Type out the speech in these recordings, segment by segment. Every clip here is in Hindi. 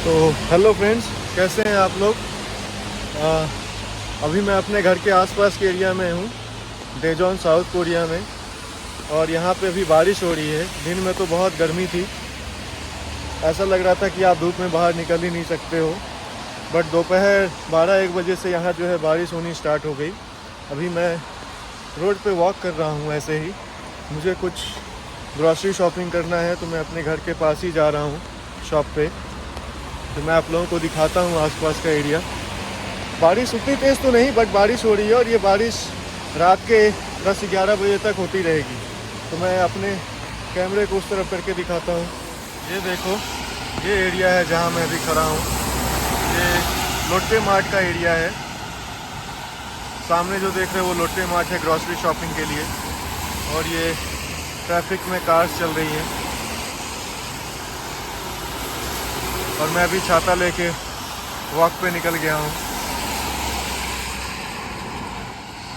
तो हेलो फ्रेंड्स, कैसे हैं आप लोग। अभी मैं अपने घर के आसपास के एरिया में हूँ, डेजोन साउथ कोरिया में। और यहाँ पे अभी बारिश हो रही है। दिन में तो बहुत गर्मी थी, ऐसा लग रहा था कि आप धूप में बाहर निकल ही नहीं सकते हो। बट दोपहर 12-1 बजे से यहाँ जो है बारिश होनी स्टार्ट हो गई। अभी मैं रोड पे वॉक कर रहा हूँ ऐसे ही। मुझे कुछ ग्रॉसरी शॉपिंग करना है, तो मैं अपने घर के पास ही जा रहा हूँ शॉप पे। तो मैं आप लोगों को दिखाता हूँ आसपास का एरिया। बारिश उतनी तेज़ तो नहीं, बट बारिश हो रही है और ये बारिश रात के 10-11 बजे तक होती रहेगी। तो मैं अपने कैमरे को उस तरफ करके दिखाता हूँ। ये देखो, ये एरिया है जहाँ मैं अभी खड़ा हूँ। ये लोट्टे मार्ट का एरिया है। सामने जो देख रहे हो वो लोट्टे मार्ट है ग्रॉसरी शॉपिंग के लिए। और ये ट्रैफिक में कार्स चल रही हैं। और मैं अभी छाता लेके वॉक पे निकल गया हूँ।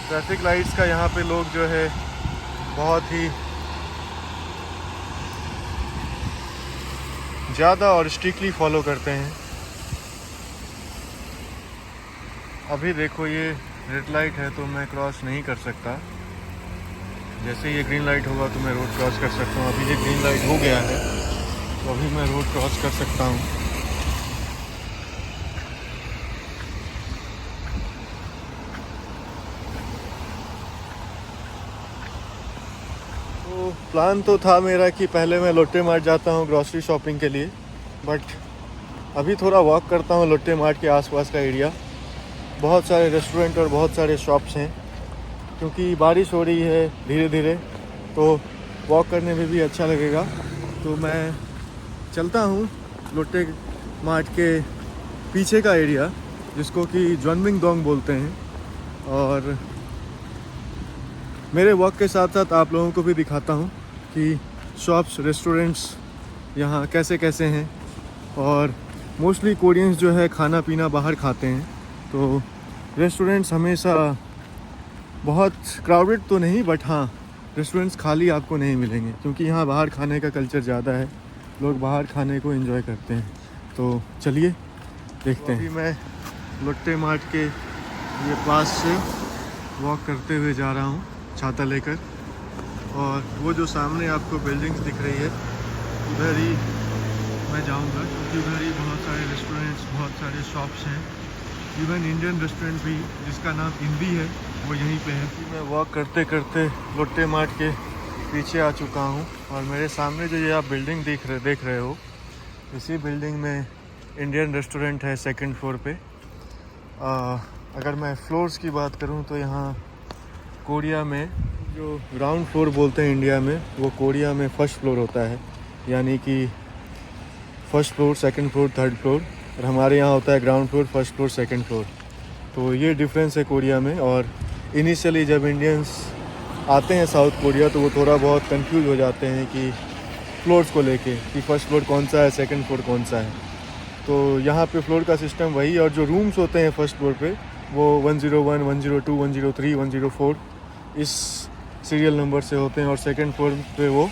ट्रैफिक लाइट्स का यहाँ पे लोग जो है बहुत ही ज़्यादा और स्ट्रिक्टली फॉलो करते हैं। अभी देखो, ये रेड लाइट है तो मैं क्रॉस नहीं कर सकता। जैसे ये ग्रीन लाइट होगा तो मैं रोड क्रॉस कर सकता हूँ। अभी ये ग्रीन लाइट हो गया है तो अभी मैं रोड क्रॉस कर सकता हूँ। तो प्लान तो था मेरा कि पहले मैं लोट्टे मार्ट जाता हूँ ग्रॉसरी शॉपिंग के लिए, बट अभी थोड़ा वॉक करता हूँ लोट्टे मार्ट के आसपास का एरिया। बहुत सारे रेस्टोरेंट और बहुत सारे शॉप्स हैं। क्योंकि बारिश हो रही है धीरे धीरे, तो वॉक करने में भी अच्छा लगेगा। तो मैं चलता हूँ लोट्टे मार्ट के पीछे का एरिया, जिसको कि ज्वनमिंगडोंग बोलते हैं। और मेरे वॉक के साथ साथ आप लोगों को भी दिखाता हूँ कि शॉप्स, रेस्टोरेंट्स यहाँ कैसे कैसे हैं। और मोस्टली कोरियंस जो है खाना पीना बाहर खाते हैं, तो रेस्टोरेंट्स हमेशा बहुत क्राउडेड तो नहीं, बट हाँ, रेस्टोरेंट्स खाली आपको नहीं मिलेंगे। क्योंकि यहाँ बाहर खाने का कल्चर ज़्यादा है, लोग बाहर खाने को एंजॉय करते हैं। तो चलिए देखते हैं। अभी मैं लोट्टे मार्ट के ये पास से वॉक करते हुए जा रहा हूँ छाता लेकर। और वो जो सामने आपको बिल्डिंग्स दिख रही है, उधर ही मैं जाऊँगा। क्योंकि उधर ही बहुत सारे रेस्टोरेंट्स, बहुत सारे शॉप्स हैं। इवन इंडियन रेस्टोरेंट भी, जिसका नाम इंदी है, वो यहीं पे है। मैं वॉक करते करते लोट्टे मार्ट के पीछे आ चुका हूँ। और मेरे सामने जो ये आप बिल्डिंग देख रहे हो, इसी बिल्डिंग में इंडियन रेस्टोरेंट है सेकंड फ्लोर पे। अगर मैं फ्लोर्स की बात करूँ तो यहाँ कोरिया में जो ग्राउंड फ्लोर बोलते हैं इंडिया में, वो कोरिया में फर्स्ट फ्लोर होता है। यानी कि first floor, second floor, third floor. और हमारे यहाँ होता है ground floor, first floor, second floor. तो ये डिफरेंस है कोरिया में। और इनिशियली जब इंडियंस आते हैं साउथ कोरिया, तो वो थोड़ा बहुत कंफ्यूज हो जाते हैं कि फ्लोर्स को लेके, कि फर्स्ट फ्लोर कौन सा है, सेकंड फ्लोर कौन सा है। तो यहाँ पे फ्लोर का सिस्टम वही। और जो रूम्स होते हैं फर्स्ट फ्लोर पे, वो 101, 102, 103, 104 इस सीरियल नंबर से होते हैं। और सेकंड फ्लोर पे वो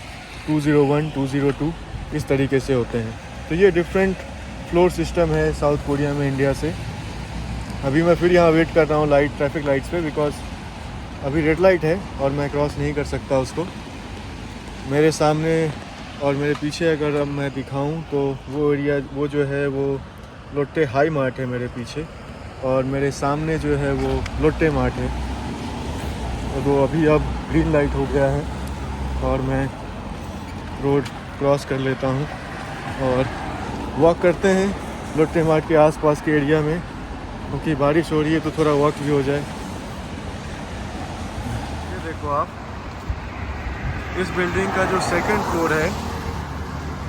201, 202 इस तरीके से होते हैं। तो ये डिफरेंट फ्लोर सिस्टम है साउथ कोरिया में इंडिया से। अभी मैं फिर यहाँ वेट कर रहा हूँ ट्रैफिक लाइट्स पे, बिकॉज अभी रेड लाइट है और मैं क्रॉस नहीं कर सकता उसको। मेरे सामने और मेरे पीछे अगर अब मैं दिखाऊं तो वो एरिया, वो जो है वो लोट्टे हाई मार्ट है मेरे पीछे। और मेरे सामने जो है वो लोट्टे मार्ट है। और वो अभी अब ग्रीन लाइट हो गया है और मैं रोड क्रॉस कर लेता हूँ और वॉक करते हैं लोट्टे मार्ट के आसपास के एरिया में। क्योंकि बारिश हो रही है तो थोड़ा वॉक भी हो जाए। ये देखो आप, इस बिल्डिंग का जो सेकंड फ्लोर है,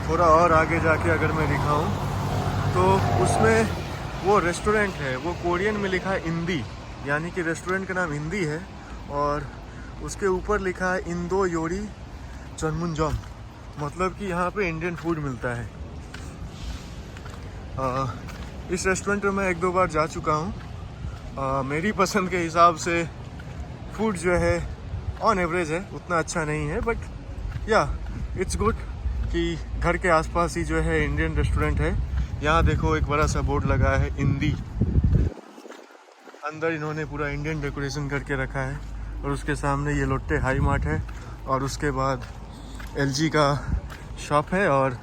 थोड़ा और आगे जाके अगर मैं दिखाऊं तो उसमें वो रेस्टोरेंट है। वो कोरियन में लिखा है इंदी, यानी कि रेस्टोरेंट का नाम इंदी है। और उसके ऊपर लिखा है इंदो योरी चनमुनजम, मतलब कि यहाँ पे इंडियन फूड मिलता है। इस रेस्टोरेंट में मैं 1-2 बार जा चुका हूँ। मेरी पसंद के हिसाब से फूड जो है ऑन एवरेज है, उतना अच्छा नहीं है, बट या इट्स गुड कि घर के आसपास ही जो है इंडियन रेस्टोरेंट है। यहाँ देखो एक बड़ा सा बोर्ड लगा है हिंदी, अंदर इन्होंने पूरा इंडियन डेकोरेशन करके रखा है। और उसके सामने ये लोट्टे हाई मार्ट है और उसके बाद LG का शॉप है और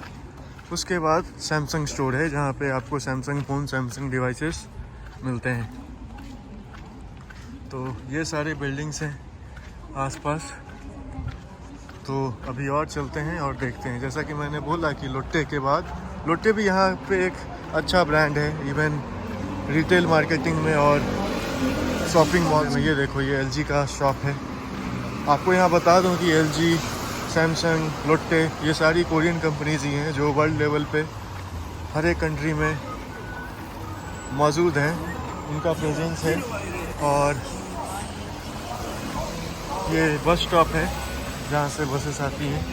उसके बाद सैमसंग स्टोर है जहाँ पे आपको सैमसंग फ़ोन, सैमसंग डिवाइसेस मिलते हैं। तो ये सारे बिल्डिंग्स हैं आसपास। तो अभी और चलते हैं और देखते हैं। जैसा कि मैंने बोला कि लोट्टे के बाद, लोट्टे भी यहाँ पे एक अच्छा ब्रांड है इवन रिटेल मार्केटिंग में और शॉपिंग मॉल में। ये देखो ये LG का शॉप है। आपको यहाँ बता दूँ कि LG, सैमसंग, लोट्टे ये सारी कोरियन कंपनीज ही हैं जो वर्ल्ड लेवल पे हर एक कंट्री में मौजूद हैं, उनका प्रेजेंस है। और ये बस स्टॉप है जहाँ से बसेस आती हैं।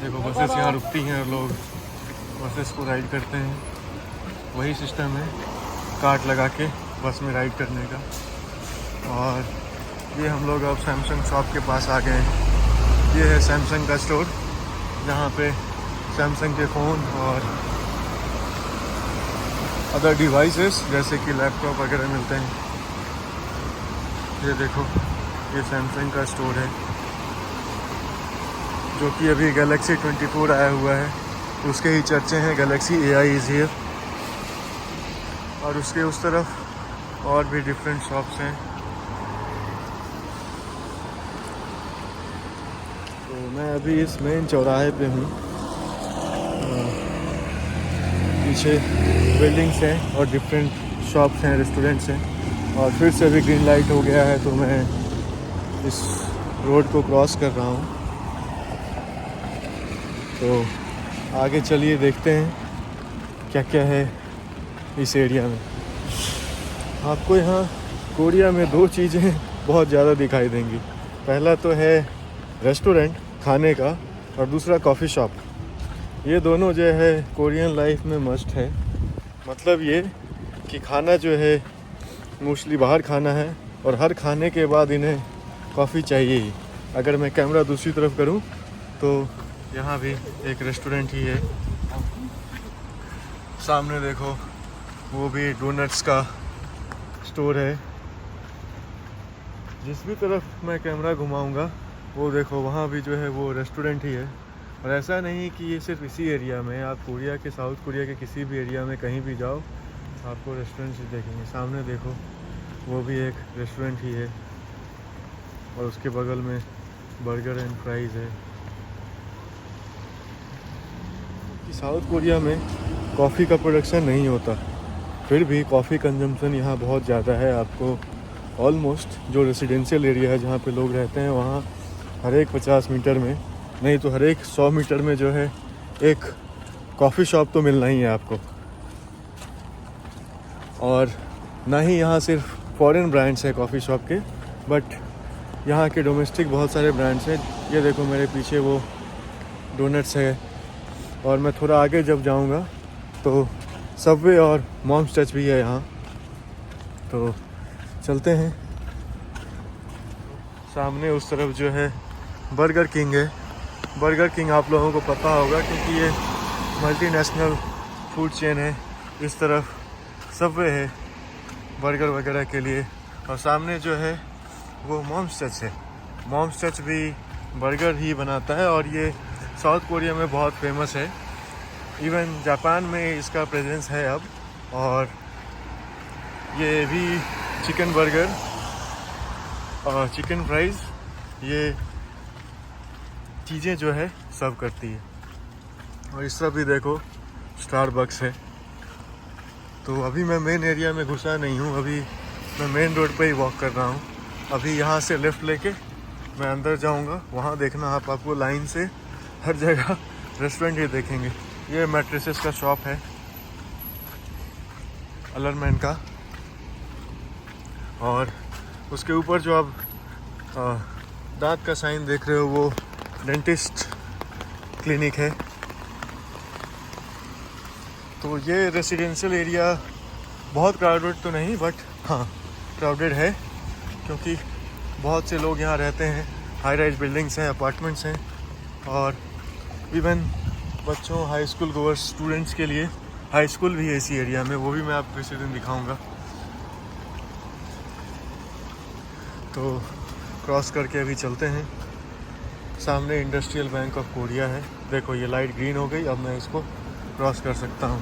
देखो बसेस यहाँ रुकती हैं और लोग बसेस को राइड करते हैं। वही सिस्टम है कार्ड लगा के बस में राइड करने का। और ये हम लोग अब सैमसंग शॉप के पास आ गए हैं। ये है सैमसंग का स्टोर जहाँ पे सैमसंग के फ़ोन और अदर डिवाइसेस जैसे कि लैपटॉप वगैरह मिलते हैं। ये देखो ये सैमसंग का स्टोर है जो कि अभी गैलेक्सी 24 आया हुआ है, उसके ही चर्चे हैं। Galaxy AI is here. और उसके उस तरफ और भी डिफरेंट शॉप्स हैं। तो मैं अभी इस मेन चौराहे पे हूँ। पीछे बिल्डिंग्स हैं और डिफरेंट शॉप्स हैं, रेस्टोरेंट्स हैं। और फिर से अभी ग्रीन लाइट हो गया है तो मैं इस रोड को क्रॉस कर रहा हूँ। तो आगे चलिए देखते हैं क्या क्या है इस एरिया में। आपको यहाँ कोरिया में दो चीज़ें बहुत ज़्यादा दिखाई देंगी। पहला तो है रेस्टोरेंट खाने का और दूसरा कॉफ़ी शॉप। ये दोनों जो है कोरियन लाइफ में मस्ट है। मतलब ये कि खाना जो है मोस्टली बाहर खाना है और हर खाने के बाद इन्हें कॉफ़ी चाहिए ही। अगर मैं कैमरा दूसरी तरफ करूं तो यहाँ भी एक रेस्टोरेंट ही है। सामने देखो वो भी डोनट्स का स्टोर है। जिस भी तरफ मैं कैमरा घुमाऊंगा वो देखो वहाँ भी जो है वो रेस्टोरेंट ही है। और ऐसा नहीं कि ये सिर्फ इसी एरिया में, आप कोरिया के, साउथ कोरिया के किसी भी एरिया में कहीं भी जाओ आपको रेस्टोरेंट ही देखेंगे। सामने देखो वो भी एक रेस्टोरेंट ही है और उसके बगल में बर्गर एंड फ्राइज़ है। कि साउथ कोरिया में कॉफ़ी का प्रोडक्शन नहीं होता, फिर भी कॉफ़ी कंजम्पशन यहाँ बहुत ज़्यादा है। आपको ऑलमोस्ट जो रेसिडेंशियल एरिया है जहाँ पे लोग रहते हैं वहाँ हर एक 50 मीटर में, नहीं तो हर एक 100 मीटर में जो है एक कॉफ़ी शॉप तो मिलना ही है आपको। और ना ही यहाँ सिर्फ फॉरेन ब्रांड्स हैं कॉफ़ी शॉप के, बट यहाँ के डोमेस्टिक बहुत सारे ब्रांड्स हैं। ये देखो मेरे पीछे वो डोनट्स है। और मैं थोड़ा आगे जब जाऊँगा तो सबवे और मॉम्स टच भी है यहाँ। तो चलते हैं। सामने उस तरफ जो है बर्गर किंग है। बर्गर किंग आप लोगों को पता होगा क्योंकि ये मल्टीनेशनल फूड चेन है। इस तरफ सबवे है बर्गर वगैरह के लिए और सामने जो है वो मॉम्स टच है। मॉम्स टच भी बर्गर ही बनाता है और ये साउथ कोरिया में बहुत फेमस है। इवन जापान में इसका प्रेजेंस है अब। और ये भी चिकन बर्गर और चिकन फ्राइज़ ये चीज़ें जो है सर्व करती है। और इस तरफ भी देखो स्टारबक्स है। तो अभी मैं मेन एरिया में घुसा नहीं हूँ, अभी मैं मेन रोड पे ही वॉक कर रहा हूँ। अभी यहाँ से लेफ़्ट लेके मैं अंदर जाऊँगा, वहाँ देखना आपको लाइन से हर जगह रेस्टोरेंट ही देखेंगे। ये मैट्रेसेस का शॉप है अलरमैन का। और उसके ऊपर जो आप दांत का साइन देख रहे हो वो डेंटिस्ट क्लिनिक है। तो ये रेसिडेंशियल एरिया बहुत क्राउडेड तो नहीं, बट हाँ क्राउडेड है क्योंकि बहुत से लोग यहाँ रहते हैं। हाई राइज बिल्डिंग्स हैं, अपार्टमेंट्स हैं और इवन बच्चों हाई स्कूल गोअर स्टूडेंट्स के लिए हाई स्कूल भी है इसी एरिया में, वो भी मैं आपको किसी दिन दिखाऊंगा। तो क्रॉस करके अभी चलते हैं। सामने इंडस्ट्रियल बैंक ऑफ कोरिया है। देखो ये लाइट ग्रीन हो गई, अब मैं इसको क्रॉस कर सकता हूँ।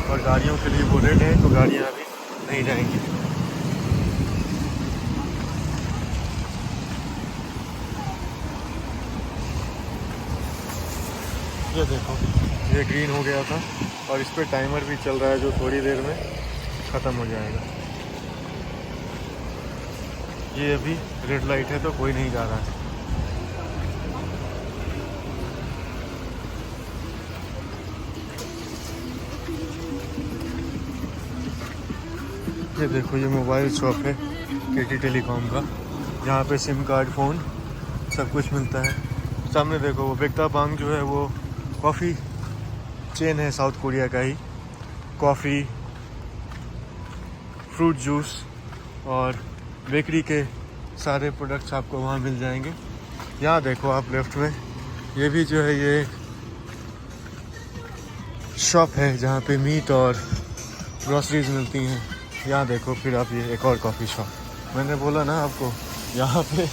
और गाड़ियों के लिए वो रेड है, तो गाड़ियाँ अभी नहीं जाएंगी। ये देखो ये ग्रीन हो गया था और इस पर टाइमर भी चल रहा है जो थोड़ी देर में ख़त्म हो जाएगा। ये अभी रेड लाइट है तो कोई नहीं जा रहा है। ये देखो ये मोबाइल शॉप है केटी टेलीकॉम का, जहाँ पे सिम कार्ड, फ़ोन सब कुछ मिलता है। सामने देखो वो बेक्ता बांग जो है वो कॉफ़ी चेन है साउथ कोरिया का ही। कॉफ़ी, फ्रूट जूस और बेकरी के सारे प्रोडक्ट्स आपको वहाँ मिल जाएंगे। यहाँ देखो आप लेफ्ट में, ये भी जो है ये शॉप है जहाँ पे मीट और ग्रॉसरीज मिलती हैं। यहाँ देखो फिर आप ये एक और कॉफ़ी शॉप। मैंने बोला ना आपको, यहाँ पे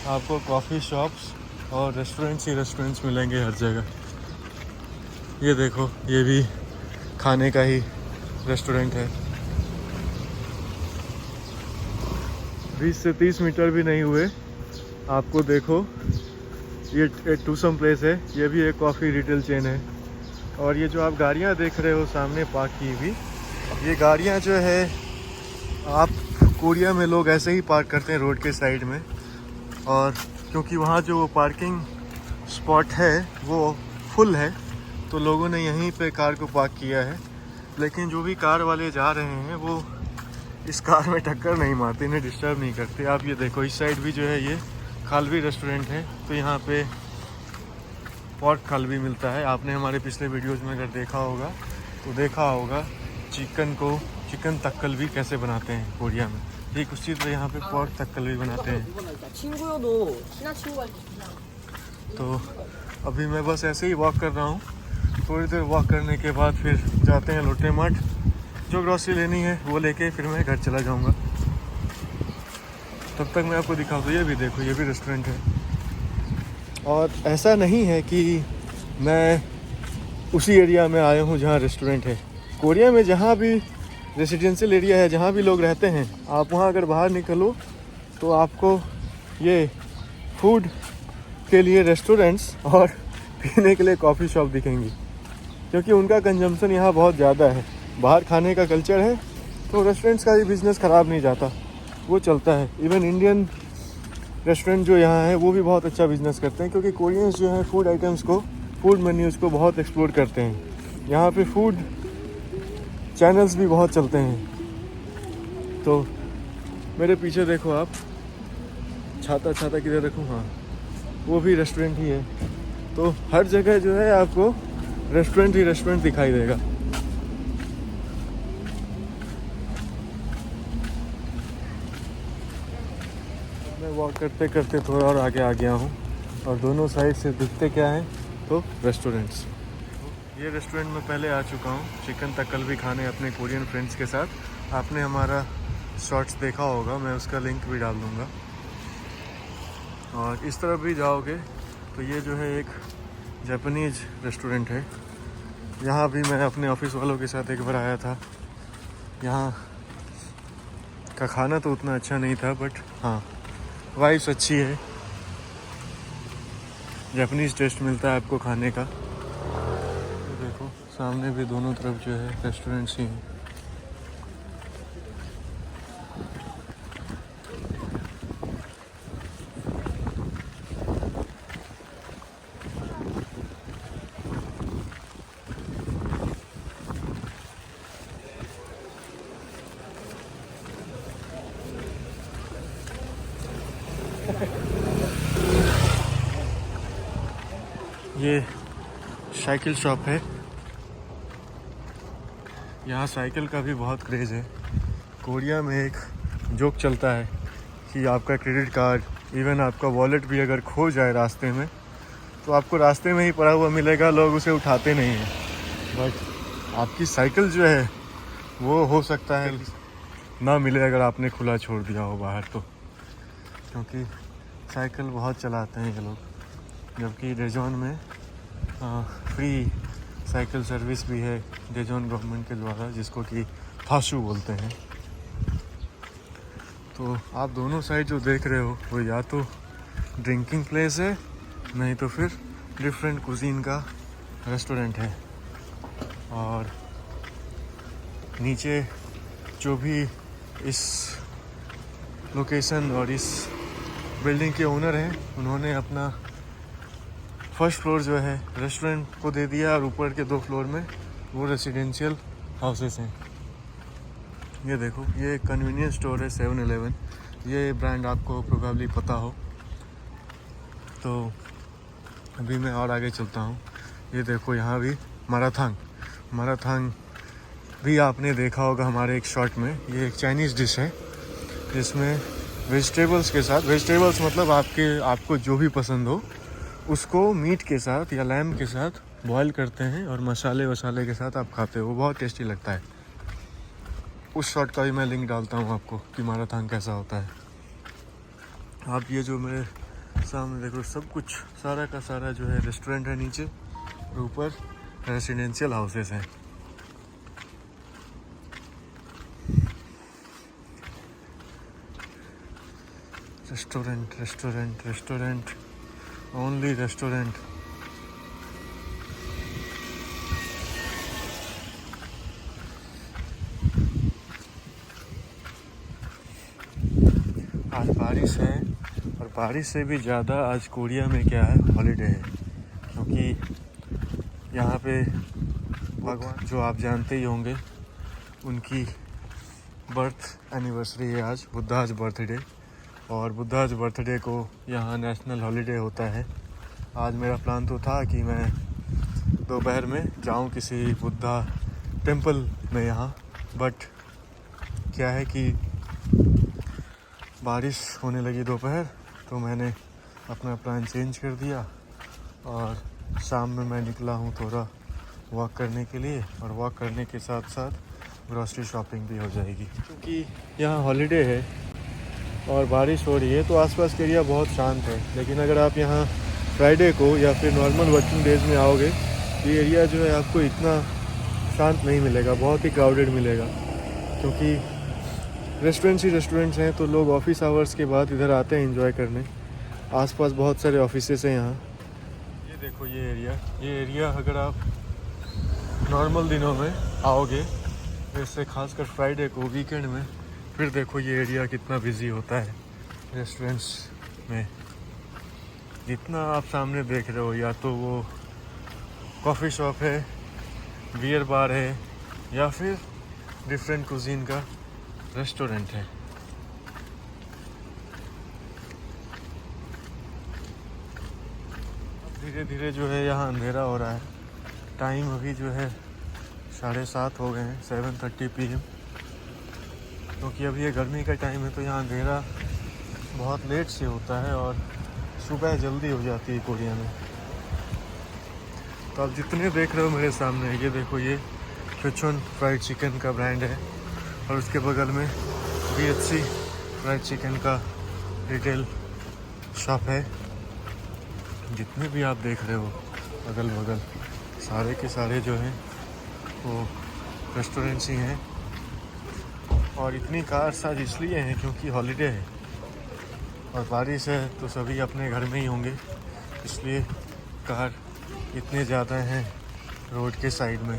आपको कॉफ़ी शॉप्स और रेस्टोरेंट्स मिलेंगे हर जगह। ये देखो ये भी खाने का ही रेस्टोरेंट है। 20 से 30 मीटर भी नहीं हुए आपको देखो ये टूसम प्लेस है। ये भी एक कॉफ़ी रिटेल चेन है। और ये जो आप गाड़ियाँ देख रहे हो सामने पार्क की हुई, ये गाड़ियाँ जो है आप कोरिया में लोग ऐसे ही पार्क करते हैं रोड के साइड में। और क्योंकि वहाँ जो पार्किंग स्पॉट है वो फुल है, तो लोगों ने यहीं पे कार को पार्क किया है। लेकिन जो भी कार वाले जा रहे हैं वो इस कार में टक्कर नहीं मारते, इन्हें डिस्टर्ब नहीं करते। आप ये देखो इस साइड भी जो है ये खालवी रेस्टोरेंट है, तो यहाँ पे पॉर्क खालवी मिलता है। आपने हमारे पिछले वीडियोज़ में अगर देखा होगा तो देखा होगा चिकन तक्कल भी कैसे बनाते हैं कोरिया में। ठीक उसी तरह यहाँ पे पॉर्क तक्कल भी बनाते हैं। तो अभी मैं बस ऐसे ही वॉक कर रहा हूँ। थोड़ी देर वॉक करने के बाद फिर जाते हैं लोटे मार्ट, जो ग्रॉसरी लेनी है वो लेके फिर मैं घर चला जाऊँगा। तब तक मैं आपको दिखा दूँ। ये भी देखो ये भी रेस्टोरेंट है। और ऐसा नहीं है कि मैं उसी एरिया में आया हूँ जहाँ रेस्टोरेंट है। कोरिया में जहाँ भी रेसिडेंशियल एरिया है, जहाँ भी लोग रहते हैं, आप वहाँ अगर बाहर निकलो तो आपको ये फूड के लिए रेस्टोरेंट्स और पीने के लिए कॉफ़ी शॉप दिखेंगी, क्योंकि उनका कंजम्पशन यहाँ बहुत ज़्यादा है। बाहर खाने का कल्चर है, तो रेस्टोरेंट्स का भी बिज़नेस ख़राब नहीं जाता, वो चलता है। इवन इंडियन रेस्टोरेंट जो यहाँ है वो भी बहुत अच्छा बिज़नेस करते हैं, क्योंकि कोरियंस जो है फूड आइटम्स को, फूड मेन्यूज़ को बहुत एक्सप्लोर करते हैं। यहाँ पे फूड चैनल्स भी बहुत चलते हैं। तो मेरे पीछे देखो आप, छाता किधर रखूँ, हाँ वो भी रेस्टोरेंट ही है। तो हर जगह जो है आपको रेस्टोरेंट दिखाई देगा। मैं वॉक करते करते थोड़ा और आगे आ गया हूँ, और दोनों साइड से दिखते क्या हैं तो रेस्टोरेंट्स। ये रेस्टोरेंट में पहले आ चुका हूँ चिकन तक्कल भी खाने अपने कोरियन फ्रेंड्स के साथ। आपने हमारा शॉर्ट्स देखा होगा, मैं उसका लिंक भी डाल दूँगा। और इस तरफ भी जाओगे तो ये जो है एक जापानीज़ रेस्टोरेंट है। यहाँ भी मैं अपने ऑफिस वालों के साथ एक बार आया था। यहाँ का खाना तो उतना अच्छा नहीं था, बट हाँ वाइब्स अच्छी है। जापानीज़ टेस्ट मिलता है आपको खाने का। तो देखो सामने भी दोनों तरफ जो है रेस्टोरेंट्स ही हैं। ये साइकिल शॉप है। यहाँ साइकिल का भी बहुत क्रेज़ है। कोरिया में एक जोक चलता है कि आपका क्रेडिट कार्ड, इवन आपका वॉलेट भी अगर खो जाए रास्ते में, तो आपको रास्ते में ही पड़ा हुआ मिलेगा, लोग उसे उठाते नहीं हैं। बट आपकी साइकिल जो है वो हो सकता है ना मिले अगर आपने खुला छोड़ दिया हो बाहर तो, क्योंकि साइकिल बहुत चलाते हैं ये लोग। जबकि डेजोन में फ्री साइकिल सर्विस भी है डेजोन गवर्नमेंट के द्वारा, जिसको कि फाशू बोलते हैं। तो आप दोनों साइड जो देख रहे हो वो या तो ड्रिंकिंग प्लेस है, नहीं तो फिर डिफरेंट कुजीन का रेस्टोरेंट है। और नीचे जो भी इस लोकेशन और इस बिल्डिंग के ओनर हैं, उन्होंने अपना फर्स्ट फ्लोर जो है रेस्टोरेंट को दे दिया और ऊपर के 2 फ्लोर में वो रेसिडेंशियल हाउसेस हैं। ये देखो, ये कन्वीनियंस स्टोर है 7-Eleven। ये ब्रांड आपको प्रोबेबली पता हो। तो अभी मैं और आगे चलता हूँ। ये देखो, यहाँ भी माराथांग भी आपने देखा होगा हमारे एक शॉट में। ये एक चाइनीज़ डिश है जिसमें वेजिटेबल्स के साथ, वेजिटेबल्स मतलब आपको जो भी पसंद हो उसको मीट के साथ या लैम के साथ बॉईल करते हैं और मसाले वसाले के साथ आप खाते हो। वो बहुत टेस्टी लगता है। उस शॉट का भी मैं लिंक डालता हूँ आपको कि माराथांग कैसा होता है। आप ये जो मेरे सामने देखो, सब कुछ सारा का सारा जो है रेस्टोरेंट है नीचे, और ऊपर रेसिडेंशियल हाउसेस हैं। Restaurant, only restaurant. आज बारिश है, और बारिश से भी ज़्यादा आज कोरिया में क्या है, हॉलीडे है। क्योंकि यहाँ पे भगवान जो आप जानते ही होंगे, उनकी बर्थ एनिवर्सरी है आज, बुद्धाज बर्थडे। और बुद्धाज बर्थडे को यहाँ नेशनल हॉलीडे होता है। आज मेरा प्लान तो था कि मैं दोपहर में जाऊँ किसी बुद्धा टेम्पल में यहाँ, बट क्या है कि बारिश होने लगी दोपहर, तो मैंने अपना प्लान चेंज कर दिया और शाम में मैं निकला हूँ थोड़ा वॉक करने के लिए। और वॉक करने के साथ साथ ग्रॉसरी शॉपिंग भी हो जाएगी। क्योंकि यहाँ हॉलीडे है और बारिश हो रही है, तो आसपास का एरिया बहुत शांत है। लेकिन अगर आप यहाँ फ्राइडे को या फिर नॉर्मल वर्किंग डेज में आओगे, ये एरिया जो है आपको इतना शांत नहीं मिलेगा, बहुत ही क्राउडेड मिलेगा। क्योंकि रेस्टोरेंट्स हैं, तो लोग ऑफिस आवर्स के बाद इधर आते हैं एंजॉय करने। आसपास बहुत सारे ऑफिसेस हैं यहाँ। ये देखो, ये एरिया अगर आप नॉर्मल दिनों में आओगे, जैसे खासकर फ्राइडे को, वीकेंड में, फिर देखो ये एरिया कितना बिजी होता है रेस्टोरेंट्स में। जितना आप सामने देख रहे हो, या तो वो कॉफ़ी शॉप है, बियर बार है, या फिर डिफरेंट कुजीन का रेस्टोरेंट है। धीरे धीरे जो है यहाँ अंधेरा हो रहा है। टाइम अभी जो है 7:30 हो गए हैं, 7:30 PM। क्योंकि अभी ये गर्मी का टाइम है, तो यहाँ अंधेरा बहुत लेट से होता है और सुबह जल्दी हो जाती है कोरिया में। तो आप जितने देख रहे हो मेरे सामने, ये देखो, ये क्वेचन फ्राइड चिकन का ब्रांड है, और उसके बगल में BHC फ्राइड चिकन का रिटेल शॉप है। जितने भी आप देख रहे हो अगल बगल, सारे के सारे जो हैं वो रेस्टोरेंट्स ही हैं। और इतनी कार्स आज इसलिए हैं क्योंकि हॉलीडे है और बारिश है, तो सभी अपने घर में ही होंगे, इसलिए कार इतने ज़्यादा हैं रोड के साइड में।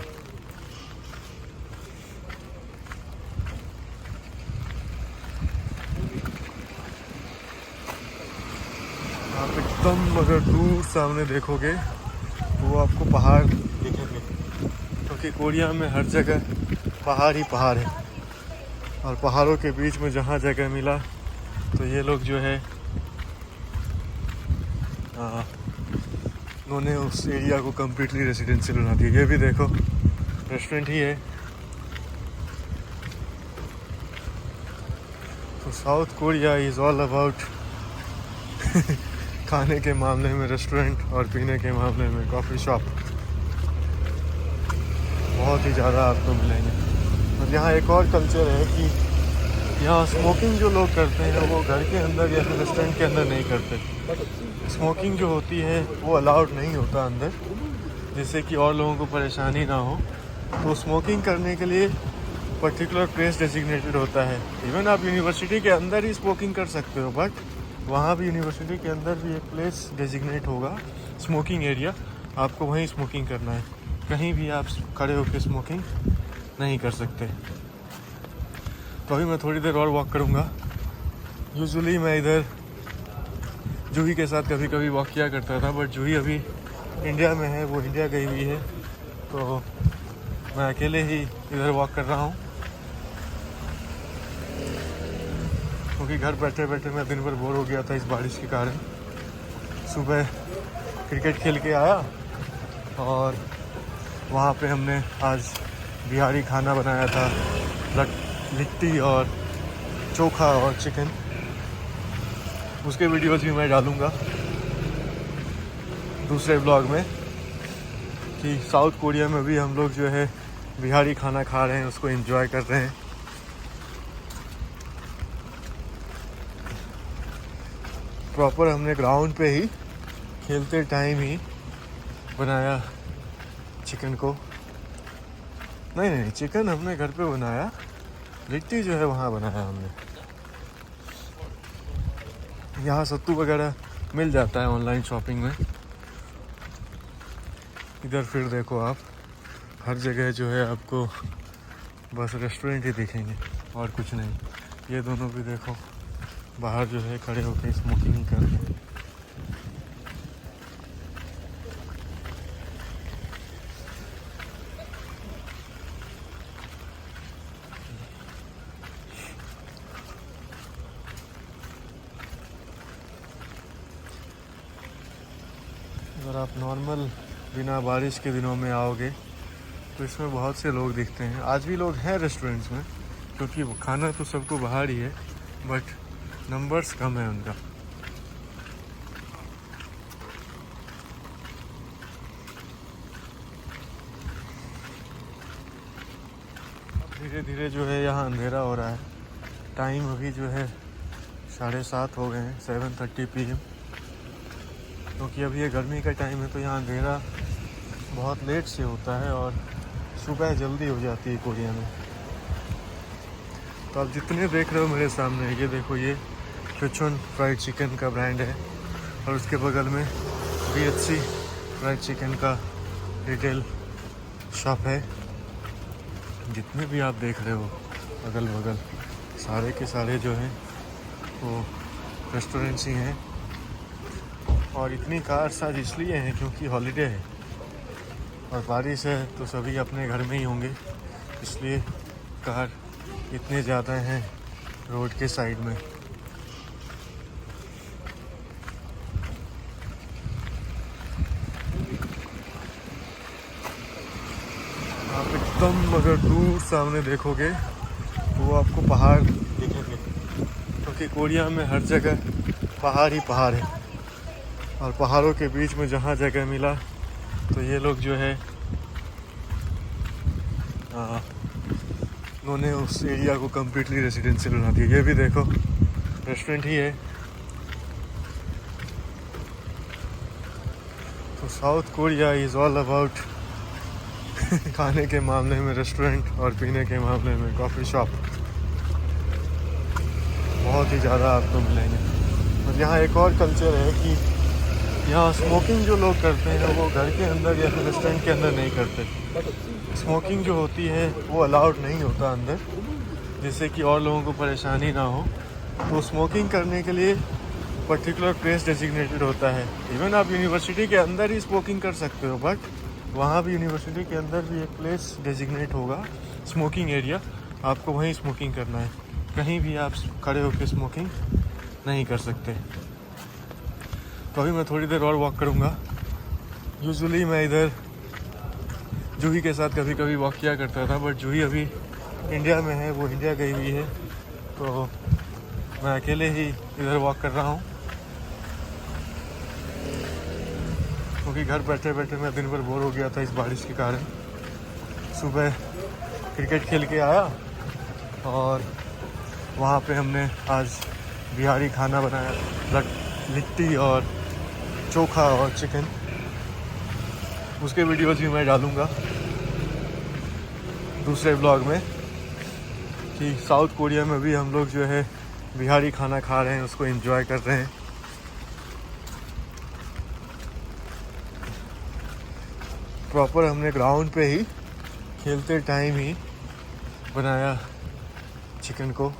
आप एकदम अगर दूर सामने देखोगे तो वो आपको पहाड़ दिखेंगे, क्योंकि कोरिया में हर जगह पहाड़ ही पहाड़ है। और पहाड़ों के बीच में जहाँ जगह मिला, तो ये लोग जो है उन्होंने उस एरिया को कम्प्लीटली रेसिडेंशियल बना दिया। ये भी देखो, रेस्टोरेंट ही है। तो south Korea is all about खाने के मामले में रेस्टोरेंट और पीने के मामले में कॉफ़ी शॉप बहुत ही ज़्यादा आपको मिलेंगे। और यहाँ एक और कल्चर है कि यहाँ स्मोकिंग जो लोग करते हैं वो घर के अंदर या फिर रेस्टोरेंट के अंदर नहीं करते। स्मोकिंग जो होती है वो अलाउड नहीं होता अंदर, जिससे कि और लोगों को परेशानी ना हो। तो स्मोकिंग करने के लिए पर्टिकुलर प्लेस डेजिग्नेटेड होता है। इवन आप यूनिवर्सिटी के अंदर ही स्मोकिंग कर सकते हो, बट वहाँ भी यूनिवर्सिटी के अंदर भी एक प्लेस डेजिग्नेट होगा स्मोकिंग एरिया, आपको वहीं स्मोकिंग करना है। कहीं भी आप खड़े होकर स्मोकिंग नहीं कर सकते। तो अभी मैं थोड़ी देर और वॉक करूँगा। यूजुअली मैं इधर जूही के साथ कभी कभी वॉक किया करता था, बट जूही अभी इंडिया में है, वो इंडिया गई हुई है, तो मैं अकेले ही इधर वॉक कर रहा हूँ। क्योंकि घर बैठे बैठे मैं दिन भर बोर हो गया था इस बारिश के कारण। सुबह क्रिकेट खेल के आया और वहाँ पे हमने आज बिहारी खाना बनाया था, लिट्टी और चोखा और चिकन। उसके वीडियोज़ भी मैं डालूँगा दूसरे ब्लॉग में कि साउथ कोरिया में भी हम लोग जो है बिहारी खाना खा रहे हैं, उसको एंजॉय कर रहे हैं। प्रॉपर हमने ग्राउंड पे ही खेलते टाइम ही बनाया चिकन को। नहीं, चिकन हमने घर पे बनाया, लिट्टी जो है वहाँ बनाया हमने। यहाँ सत्तू वगैरह मिल जाता है ऑनलाइन शॉपिंग में। इधर फिर देखो आप, हर जगह जो है आपको बस रेस्टोरेंट ही दिखेंगे और कुछ नहीं। ये दोनों भी देखो बाहर जो है खड़े होकर स्मोकिंग कर रहे हैं। अगर आप नॉर्मल बिना बारिश के दिनों में आओगे तो इसमें बहुत से लोग दिखते हैं। आज भी लोग हैं रेस्टोरेंट्स में, क्योंकि वो खाना तो सबको बाहर ही है, बट नंबर्स कम है उनका। धीरे धीरे जो है यहाँ अंधेरा हो रहा है। टाइम अभी जो है 7:30 हो गए हैं, 7:30 PM। क्योंकि अभी ये गर्मी का टाइम है तो यहाँ अंधेरा बहुत लेट से होता है और सुबह जल्दी हो जाती है कोरिया में। तो आप जितने देख रहे हो मेरे सामने, ये देखो, ये क्योचन फ्राइड चिकन का ब्रांड है और उसके बगल में BHC फ्राइड चिकन का रिटेल शॉप है। जितने भी आप देख रहे हो अगल बगल, सारे के सारे जो हैं वो रेस्टोरेंट्स ही हैं। और इतनी कार्स आज इसलिए हैं क्योंकि हॉलीडे है और बारिश है, तो सभी अपने घर में ही होंगे, इसलिए कार इतने ज़्यादा हैं रोड के साइड में। आप एकदम अगर दूर सामने देखोगे तो वो आपको पहाड़ दिखेंगे, क्योंकि कोरिया में हर जगह पहाड़ ही पहाड़ है। और पहाड़ों के बीच में जहाँ जगह मिला तो ये लोग जो है उन्होंने उस एरिया को कम्प्लीटली रेजिडेंशियल बना दिया। ये भी देखो रेस्टोरेंट ही है। तो south Korea is all about खाने के मामले में रेस्टोरेंट और पीने के मामले में कॉफ़ी शॉप बहुत ही ज़्यादा आपको मिलेंगे। और यहाँ एक और कल्चर है कि यहाँ स्मोकिंग जो लोग करते हैं वो घर के अंदर या फिर रेस्टोरेंट के अंदर नहीं करते। स्मोकिंग जो होती है वो अलाउड नहीं होता अंदर, जिससे कि और लोगों को परेशानी ना हो। तो स्मोकिंग करने के लिए पर्टिकुलर प्लेस डेजिग्नेटेड होता है। इवन आप यूनिवर्सिटी के अंदर ही स्मोकिंग कर सकते हो, बट वहाँ भी यूनिवर्सिटी के अंदर भी एक प्लेस डेजिग्नेट होगा स्मोकिंग एरिया, आपको वहीं स्मोकिंग करना है। कहीं भी आप खड़े होकर स्मोकिंग नहीं कर सकते। तो अभी मैं थोड़ी देर और वॉक करूँगा। यूजुअली मैं इधर जूही के साथ कभी कभी वॉक किया करता था, बट जूही अभी इंडिया में है, वो इंडिया गई हुई है, तो मैं अकेले ही इधर वॉक कर रहा हूँ। क्योंकि घर बैठे बैठे मैं दिन भर बोर हो गया था इस बारिश के कारण। सुबह क्रिकेट खेल के आया और वहाँ पे हमने आज बिहारी खाना बनाया, लिट्टी और चोखा और चिकन। उसके वीडियोज़ भी मैं डालूँगा दूसरे ब्लॉग में कि साउथ कोरिया में भी हम लोग जो है बिहारी खाना खा रहे हैं, उसको एंजॉय कर रहे हैं। प्रॉपर हमने ग्राउंड पे ही खेलते टाइम ही बनाया चिकन को।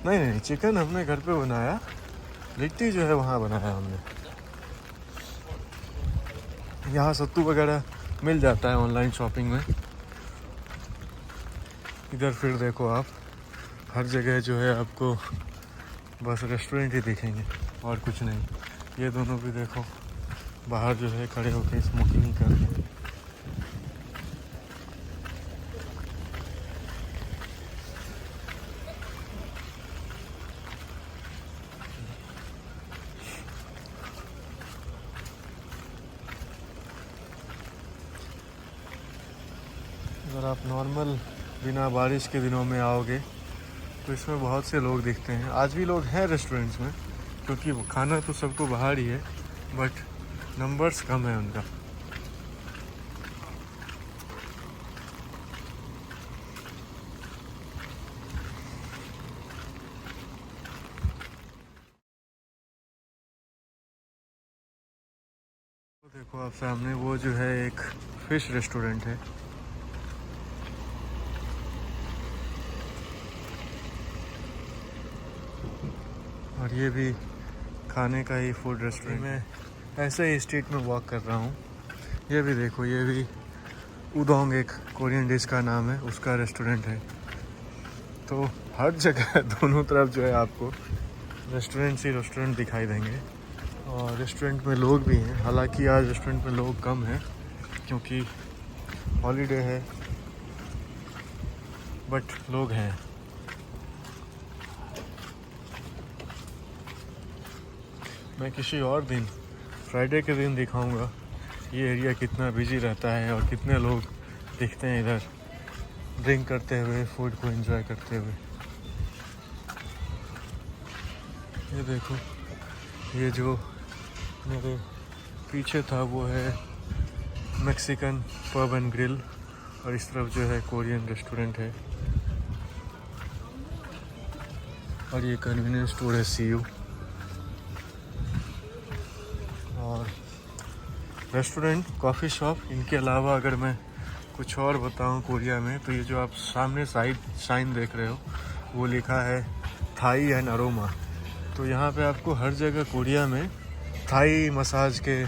नहीं, चिकन हमने घर पे बनाया, लिट्टी जो है वहाँ बनाया हमने। यहाँ सत्तू वगैरह मिल जाता है ऑनलाइन शॉपिंग में। इधर फिर देखो आप, हर जगह जो है आपको बस रेस्टोरेंट ही दिखेंगे और कुछ नहीं। ये दोनों भी देखो बाहर जो है खड़े होकर स्मोकिंग कर रहे हैं। अगर आप नॉर्मल बिना बारिश के दिनों में आओगे तो इसमें बहुत से लोग दिखते हैं। आज भी लोग हैं रेस्टोरेंट्स में, क्योंकि खाना तो सबको बाहर ही है, बट नंबर्स कम है उनका। तो देखो आप सामने वो जो है एक फिश रेस्टोरेंट है। और ये भी खाने का ही फूड रेस्टोरेंट। मैं ऐसे ही स्ट्रीट में वॉक कर रहा हूँ। ये भी देखो, ये भी उदोंग एक कोरियन डिश का नाम है, उसका रेस्टोरेंट है। तो हर जगह दोनों तरफ जो है आपको रेस्टोरेंट ही रेस्टोरेंट दिखाई देंगे। और रेस्टोरेंट में लोग भी हैं, हालांकि आज रेस्टोरेंट में लोग कम हैं क्योंकि हॉलीडे है, बट लोग हैं। मैं किसी और दिन, फ्राइडे के दिन दिखाऊंगा ये एरिया कितना बिजी रहता है और कितने लोग दिखते हैं इधर ड्रिंक करते हुए, फूड को एंजॉय करते हुए। ये देखो, ये जो मेरे पीछे था वो है मैक्सिकन पब एंड ग्रिल, और इस तरफ जो है कोरियन रेस्टोरेंट है। और ये कन्वीनियंस स्टोर है CU। और रेस्टोरेंट, कॉफ़ी शॉप, इनके अलावा अगर मैं कुछ और बताऊं कोरिया में, तो ये जो आप सामने साइन देख रहे हो वो लिखा है थाई एंड अरोमा। तो यहाँ पे आपको हर जगह कोरिया में थाई मसाज के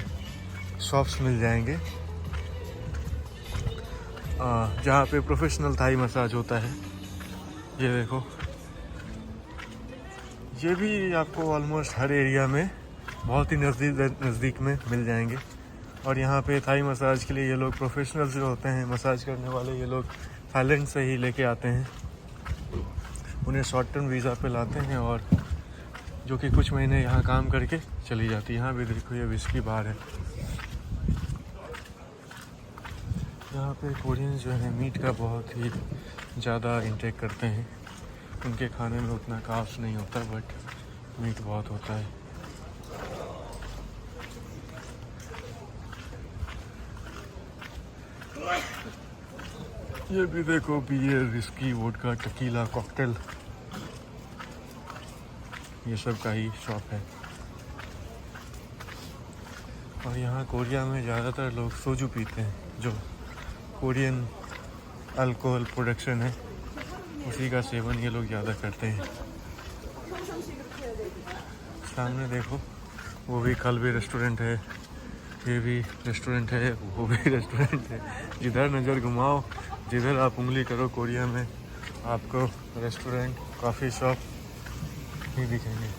शॉप्स मिल जाएंगे, जहाँ पे प्रोफेशनल थाई मसाज होता है। ये देखो, ये भी आपको ऑलमोस्ट हर एरिया में बहुत ही नज़दीक में मिल जाएंगे। और यहाँ पे थाई मसाज के लिए ये लोग प्रोफेशनल्स जो होते हैं मसाज करने वाले, ये लोग थाईलैंड से ही लेके आते हैं। उन्हें शॉर्ट टर्म वीज़ा पे लाते हैं और जो कि कुछ महीने यहाँ काम करके चली जाती है। यहाँ भी देखो, ये विस्की बार है। यहाँ पे कोरियन जो है मीट का बहुत ही ज़्यादा इंटेक करते हैं। उनके खाने में उतना कास्ट नहीं होता, बट मीट बहुत होता है। ये भी देखो, beer, whisky, vodka, tequila, cocktail, ये सब का ही शॉप है। और यहाँ कोरिया में ज़्यादातर लोग सोजू पीते हैं, जो कोरियन अल्कोहल प्रोडक्शन है, उसी का सेवन ये लोग ज़्यादा करते हैं। सामने देखो, वो भी कल्बी रेस्टोरेंट है, ये भी रेस्टोरेंट है, वो भी रेस्टोरेंट है। जिधर नज़र घुमाओ, जिधर आप उंगली करो कोरिया में, आपको रेस्टोरेंट, कॉफ़ी शॉप ही दिखेंगे।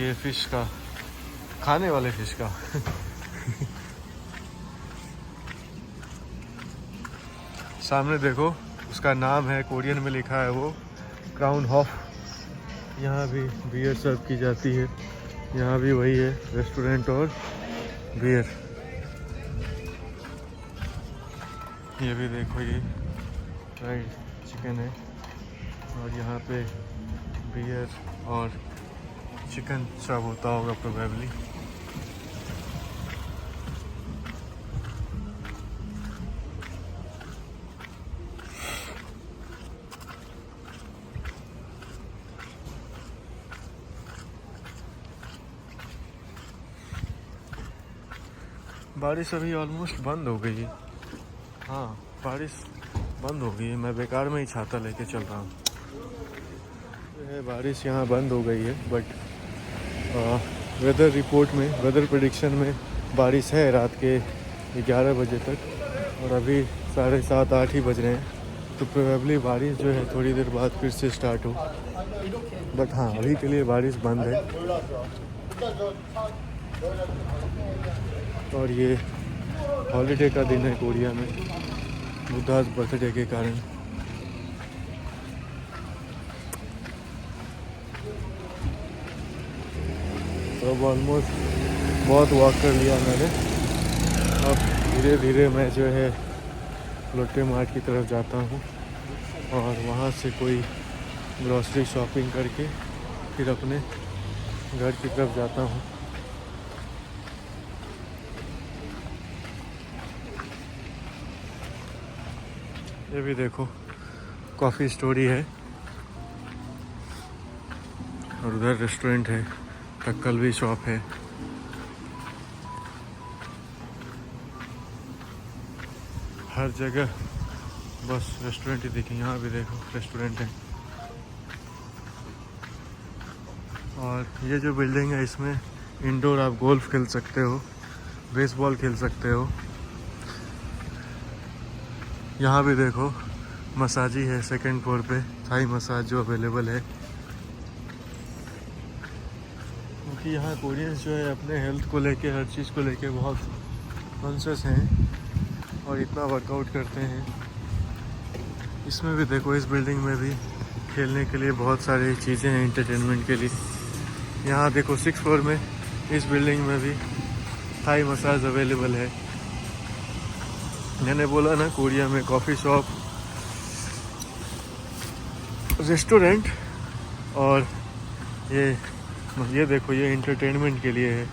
ये फ़िश का, खाने वाले फ़िश का सामने देखो, उसका नाम है, कोरियन में लिखा है वो क्राउन हॉफ। यहाँ भी बियर सर्व की जाती है। यहाँ भी वही है रेस्टोरेंट और बियर। ये भी देखो, ये फ्राइड चिकन है और यहाँ पे बियर और चिकन सर्व होता होगा प्रोबेबली। बारिश अभी ऑलमोस्ट बंद हो गई है। हाँ, बारिश बंद हो गई है। मैं बेकार में ही छाता लेके चल रहा हूँ। बारिश यहाँ बंद हो गई है, बट वेदर रिपोर्ट में, वेदर प्रेडिक्शन में बारिश है रात के 11 बजे तक और अभी 7:30 8 ही बज रहे हैं। तो प्रोबेबली बारिश जो है थोड़ी देर बाद फिर से स्टार्ट हो। बट हाँ, अभी के लिए बारिश बंद है। और ये हॉलीडे का दिन है कोरिया में, बुद्धा's बर्थडे के कारण। तो अब ऑलमोस्ट बहुत वॉक कर लिया मैंने। अब धीरे धीरे मैं जो है लोटे मार्ट की तरफ जाता हूँ और वहाँ से कोई ग्रॉसरी शॉपिंग करके फिर अपने घर की तरफ जाता हूँ। ये भी देखो, कॉफ़ी स्टोरी है और उधर रेस्टोरेंट है, टक्कल भी शॉप है। हर जगह बस रेस्टोरेंट ही दिखे। यहाँ भी देखो रेस्टोरेंट है। और ये जो बिल्डिंग है, इसमें इंडोर आप गोल्फ खेल सकते हो, बेसबॉल खेल सकते हो। यहाँ भी देखो मसाजी है सेकंड फ्लोर पे, थाई मसाज जो अवेलेबल है। क्योंकि यहाँ कोरियंस जो है अपने हेल्थ को लेके, हर चीज़ को लेके बहुत कॉन्शियस हैं और इतना वर्कआउट करते हैं। इसमें भी देखो, इस बिल्डिंग में भी खेलने के लिए बहुत सारी चीज़ें हैं एंटरटेनमेंट के लिए। यहाँ देखो 6th फ्लोर में इस बिल्डिंग में भी थाई मसाज अवेलेबल है। मैंने बोला ना, कोरिया में कॉफ़ी शॉप, रेस्टोरेंट और ये देखो, ये एंटरटेनमेंट के लिए है।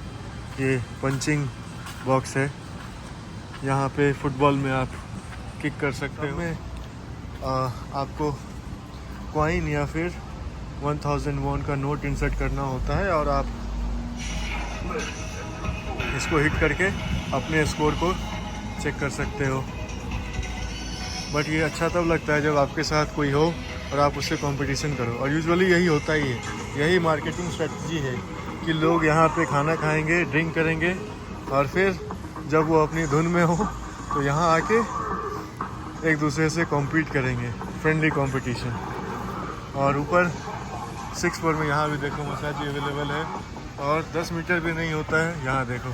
ये पंचिंग बॉक्स है, यहाँ पे फुटबॉल में आप किक कर सकते हो। में आपको कॉइन या फिर 1000 वॉन का नोट इंसर्ट करना होता है और आप इसको हिट करके अपने स्कोर को चेक कर सकते हो। बट ये अच्छा तब लगता है जब आपके साथ कोई हो और आप उससे कंपटीशन करो, और यूजुअली यही होता ही है। यही मार्केटिंग स्ट्रेटजी है कि लोग यहाँ पे खाना खाएंगे, ड्रिंक करेंगे और फिर जब वो अपनी धुन में हो तो यहाँ आके एक दूसरे से कॉम्पीट करेंगे, फ्रेंडली कंपटीशन। और ऊपर 6th फ्लोर में यहाँ भी देखो मसाज अवेलेबल है और 10 मीटर भी नहीं होता है। यहाँ देखो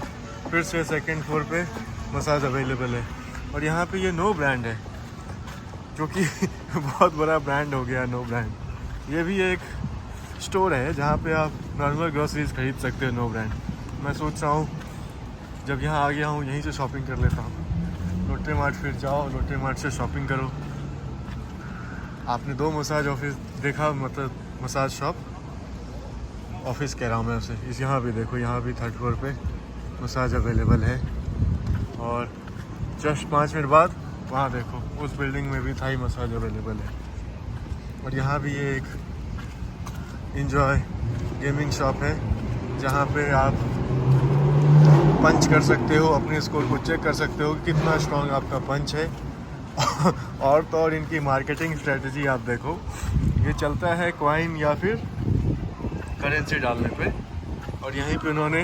फिर से 2nd फ्लोर पे मसाज अवेलेबल है। और यहाँ पे ये नो ब्रांड है, जो कि बहुत बड़ा ब्रांड हो गया, नो ब्रांड। ये भी एक स्टोर है जहाँ पे आप नॉर्मल ग्रोसरीज खरीद सकते हो, नो ब्रांड। मैं सोच रहा हूँ जब यहाँ आ गया हूँ यहीं से शॉपिंग कर लेता हूँ। लोटे मार्ट फिर जाओ, लोटे मार्ट से शॉपिंग करो। आपने 2 मसाज ऑफिस देखा, मतलब मसाज शॉप ऑफिस कह रहा हूँ मैं उसे। इस यहाँ भी देखो, यहाँ भी 3rd फ्लोर पे मसाज अवेलेबल है। और जस्ट 5 मिनट बाद वहाँ देखो उस बिल्डिंग में भी थाई मसाज अवेलेबल है। और यहाँ भी ये एक इंजॉय गेमिंग शॉप है जहाँ पे आप पंच कर सकते हो, अपने स्कोर को चेक कर सकते हो कि कितना स्ट्रॉन्ग आपका पंच है। और तो और इनकी मार्केटिंग स्ट्रेटजी आप देखो, ये चलता है कॉइन या फिर करेंसी डालने पे। और यहीं पे उन्होंने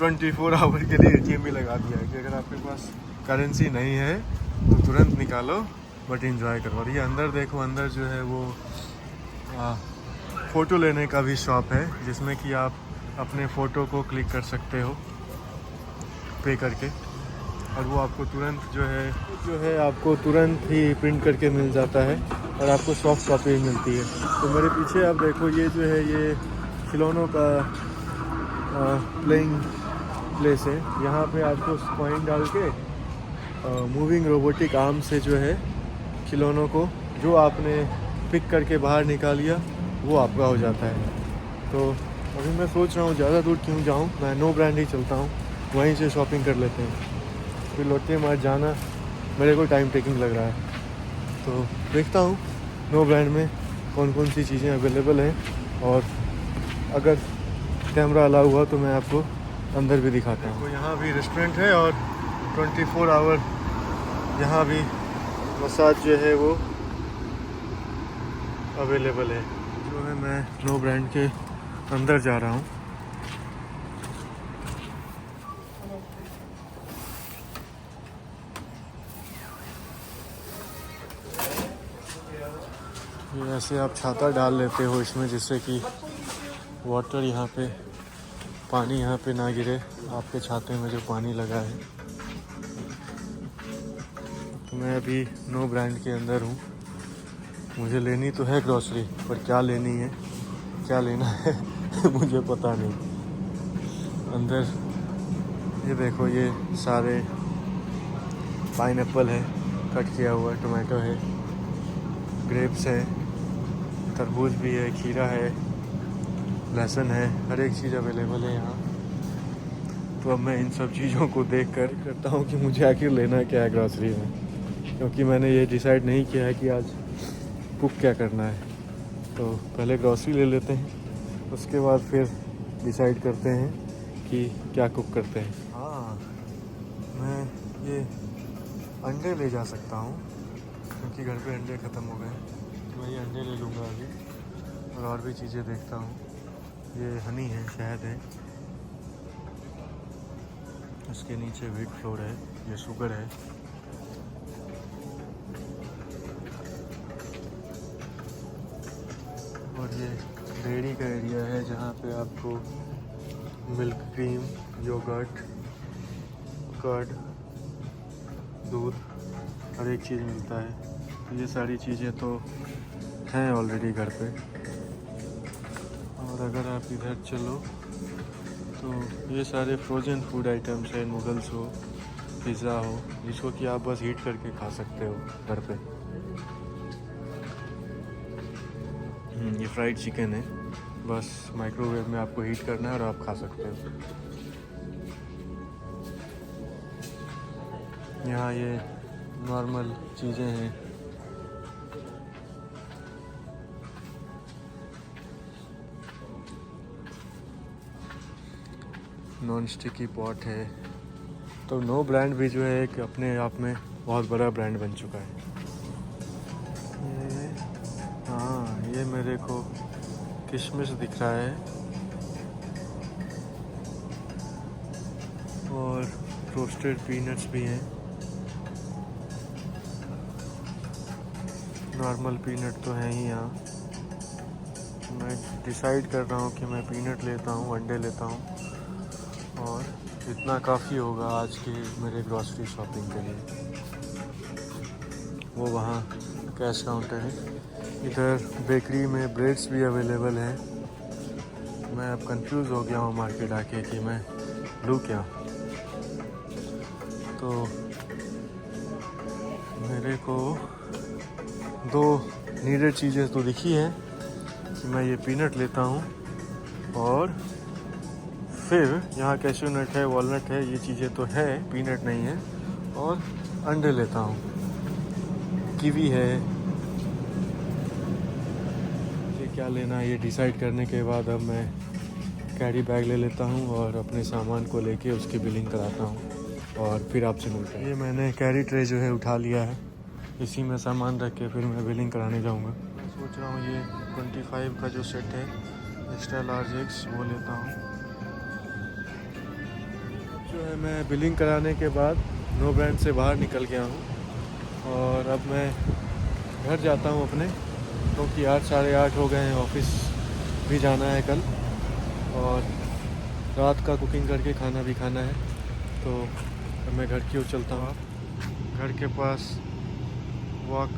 24 आवर के लिए ATM भी लगा दिया है कि अगर आपके पास करेंसी नहीं है तो तुरंत निकालो, बट इंजॉय करो। और ये अंदर देखो, अंदर जो है वो फ़ोटो लेने का भी शॉप है, जिसमें कि आप अपने फ़ोटो को क्लिक कर सकते हो पे करके, और वो आपको तुरंत जो है आपको तुरंत ही प्रिंट करके मिल जाता है और आपको सॉफ्ट कॉपी मिलती है। तो मेरे पीछे आप देखो, ये जो है ये खिलौनों का प्लेइंग प्लेस है। यहाँ पे आपको कॉइन डाल के मूविंग रोबोटिक आर्म से जो है खिलौनों को जो आपने पिक करके बाहर निकालिया वो आपका हो जाता है। तो अभी मैं सोच रहा हूँ ज़्यादा दूर क्यों जाऊँ, मैं नो ब्रांड ही चलता हूँ, वहीं से शॉपिंग कर लेते हैं। फिर लोटे मार्ट जाना मेरे को टाइम टेकिंग लग रहा है। तो देखता हूँ नो ब्रांड में कौन कौन सी चीज़ें अवेलेबल हैं, और अगर कैमरा अलाउ हुआ तो मैं आपको अंदर भी दिखाता हूँ। यहाँ भी रेस्टोरेंट है और 24 आवर यहाँ भी मसाज जो है वो अवेलेबल है। जो है मैं नो ब्रांड के अंदर जा रहा हूँ। ये ऐसे आप छाता डाल लेते हो इसमें, जिससे कि वाटर यहाँ पे, पानी यहाँ पे ना गिरे आपके छाते में जो पानी लगा है। तो मैं अभी नो ब्रांड के अंदर हूँ। मुझे लेनी तो है ग्रॉसरी, पर क्या लेनी है, क्या लेना है मुझे पता नहीं। अंदर ये देखो, ये सारे पाइनएप्पल है, कट किया हुआ टोमेटो है, ग्रेप्स है, तरबूज भी है, खीरा है, लहसुन है, हर एक चीज़ अवेलेबल है यहाँ। तो अब मैं इन सब चीज़ों को देख कर करता हूँ कि मुझे आखिर लेना क्या है ग्रॉसरी में, क्योंकि मैंने ये डिसाइड नहीं किया है कि आज कुक क्या करना है। तो पहले ग्रॉसरी ले लेते हैं, उसके बाद फिर डिसाइड करते हैं कि क्या कुक करते हैं। हाँ, मैं ये अंडे ले जा सकता हूँ, क्योंकि घर पे अंडे ख़त्म हो गए, तो मैं ये अंडे ले लूँगा अभी। और भी चीज़ें देखता हूँ। ये हनी है, शहद है, इसके नीचे व्हीट फ्लोर है, ये शुगर है। और ये डेयरी का एरिया है, जहाँ पे आपको मिल्क, क्रीम, योगर्ट, कर्ड, दूध, हर एक चीज़ मिलता है। ये सारी चीज़ें तो हैं ऑलरेडी घर पे। और अगर आप इधर चलो तो ये सारे फ्रोज़न फूड आइटम्स है, नूडल्स हो, पिज़्ज़ा हो, जिसको कि आप बस हीट करके खा सकते हो घर पे। ये फ्राइड चिकन है, बस माइक्रोवेव में आपको हीट करना है और आप खा सकते हो। यहाँ ये नॉर्मल चीज़ें हैं, नॉन स्टिकी पॉट है। तो नो ब्रांड भी जो है एक अपने आप में बहुत बड़ा ब्रांड बन चुका है। ये हाँ, ये मेरे को किशमिश दिख रहा है, और रोस्टेड पीनट्स भी हैं। नॉर्मल पीनट तो हैं ही यहाँ। मैं डिसाइड कर रहा हूँ कि मैं पीनट लेता हूँ, अंडे लेता हूँ, और इतना काफ़ी होगा आज की मेरे ग्रॉसरी शॉपिंग के लिए। वो वहाँ कैश काउंटर है। इधर बेकरी में ब्रेड्स भी अवेलेबल हैं। मैं अब कंफ्यूज हो गया हूँ मार्केट आके कि मैं लूँ क्या। तो मेरे को दो नीडेड चीज़ें तो दिखी हैं कि मैं ये पीनट लेता हूँ, और फिर यहाँ कैश्यू नट है, वॉलनट है, ये चीज़ें तो है, पीनट नहीं है। और अंडे लेता हूँ, कीवी है। ये क्या लेना है ये डिसाइड करने के बाद अब मैं कैरी बैग ले लेता हूँ और अपने सामान को लेके उसकी बिलिंग कराता हूँ, और फिर आपसे मिलता है। ये मैंने कैरी ट्रे जो है उठा लिया है, इसी में सामान रख के फिर मैं बिलिंग कराने जाऊँगा। मैं सोच रहा हूँ ये 25 का जो सेट है एक्स्ट्रा लार्ज एग्स वो लेता हूँ। जो है मैं बिलिंग कराने के बाद नो ब्रांड से बाहर निकल गया हूँ, और अब मैं घर जाता हूँ अपने, क्योंकि 8 साढ़े 8 हो गए हैं, ऑफिस भी जाना है कल, और रात का कुकिंग करके खाना भी खाना है। तो अब मैं घर की ओर चलता हूँ। घर के पास वॉक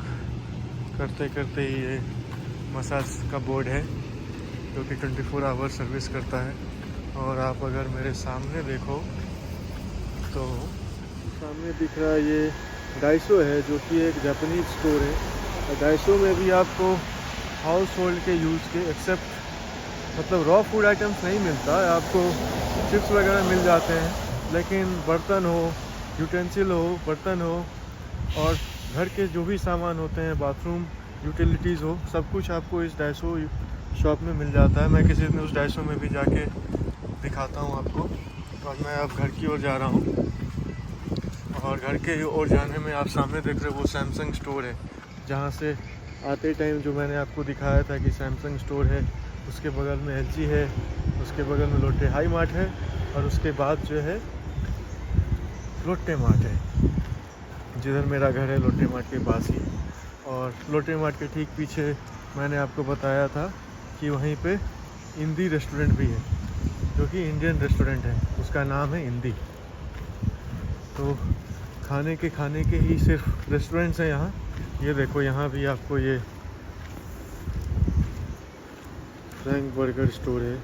करते करते ही ये मसाज का बोर्ड है, जो कि 24 आवर सर्विस करता है। और आप अगर मेरे सामने देखो तो सामने दिख रहा ये डाइसो है, जो कि एक जापानीज स्टोर है। डाइसो में भी आपको हाउस होल्ड के यूज़ के एक्सेप्ट मतलब रॉ फूड आइटम्स नहीं मिलता है, आपको चिप्स वगैरह मिल जाते हैं, लेकिन बर्तन हो, यूटेंसिल हो, बर्तन हो और घर के जो भी सामान होते हैं, बाथरूम यूटिलिटीज़ हो, सब कुछ आपको इस डाइसो शॉप में मिल जाता है। मैं किसी दिन उस डाइसो में भी जाके दिखाता हूँ आपको। और मैं अब घर की ओर जा रहा हूँ, और घर के ओर जाने में आप सामने देख रहे हो वो सैमसंग स्टोर है, जहाँ से आते टाइम जो मैंने आपको दिखाया था कि सैमसंग स्टोर है, उसके बगल में LG है, उसके बगल में लोटे हाई मार्ट है, और उसके बाद जो है लोटे मार्ट है, जिधर मेरा घर है लोटे मार्ट के पास ही। और लोटे मार्ट के ठीक पीछे मैंने आपको बताया था कि वहीं पे इंदी रेस्टोरेंट भी है, जो कि इंडियन रेस्टोरेंट है, उसका नाम है इंदी। तो खाने के ही सिर्फ रेस्टोरेंट्स हैं यहाँ। ये देखो यहाँ भी आपको ये फ्रैंक बर्गर स्टोर है।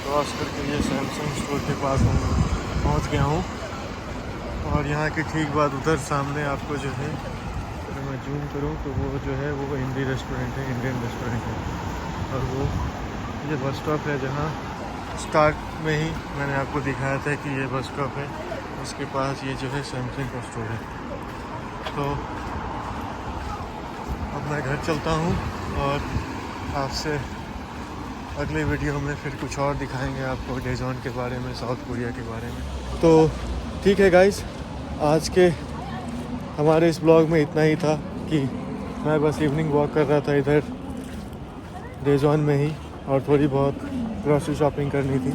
क्रॉस करके ये सैमसंग स्टोर के पास पहुंच गया हूँ। और यहाँ के ठीक बाद उधर सामने आपको जो है, अगर मैं जूम करूँ तो वो जो है वो इंडी रेस्टोरेंट है, इंडियन रेस्टोरेंट है। और वो ये बस स्टॉप है, जहाँ स्टार्ट में ही मैंने आपको दिखाया था कि ये बस स्टॉप है, उसके पास ये जो है सैमसंग का स्टोर है। तो अब मैं घर चलता हूँ, और आपसे अगले वीडियो में फिर कुछ और दिखाएंगे आपको डेजॉन के बारे में, साउथ कोरिया के बारे में। तो ठीक है गाइस, आज के हमारे इस ब्लॉग में इतना ही था कि मैं बस इवनिंग वॉक कर रहा था इधर डेजॉन में ही, और थोड़ी बहुत ग्रॉसरी शॉपिंग करनी थी।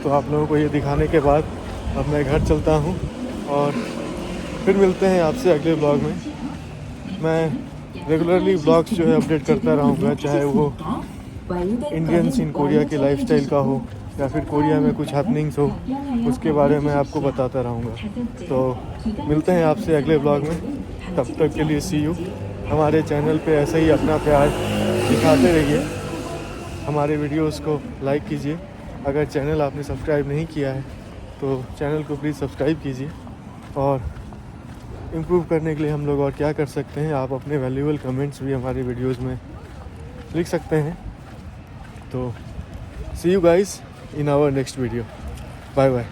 तो आप लोगों को ये दिखाने के बाद अब मैं घर चलता हूँ, और फिर मिलते हैं आपसे अगले ब्लॉग में। मैं रेगुलरली ब्लॉग्स जो है अपडेट करता रहूँगा, चाहे वो इंडियंस इन कोरिया के लाइफस्टाइल का हो, या फिर कोरिया में कुछ हैपनिंग्स हो, उसके बारे में आपको बताता रहूँगा। तो मिलते हैं आपसे अगले ब्लॉग में, तब तक के लिए सी यू। हमारे चैनल पे ऐसे ही अपना प्यार दिखाते रहिए, हमारे वीडियोस को लाइक कीजिए। अगर चैनल आपने सब्सक्राइब नहीं किया है तो चैनल को प्लीज़ सब्सक्राइब कीजिए। और इम्प्रूव करने के लिए हम लोग और क्या कर सकते हैं, आप अपने वैल्यूएबल कमेंट्स भी हमारे वीडियोस में लिख सकते हैं। तो see you guys in our next video, bye bye.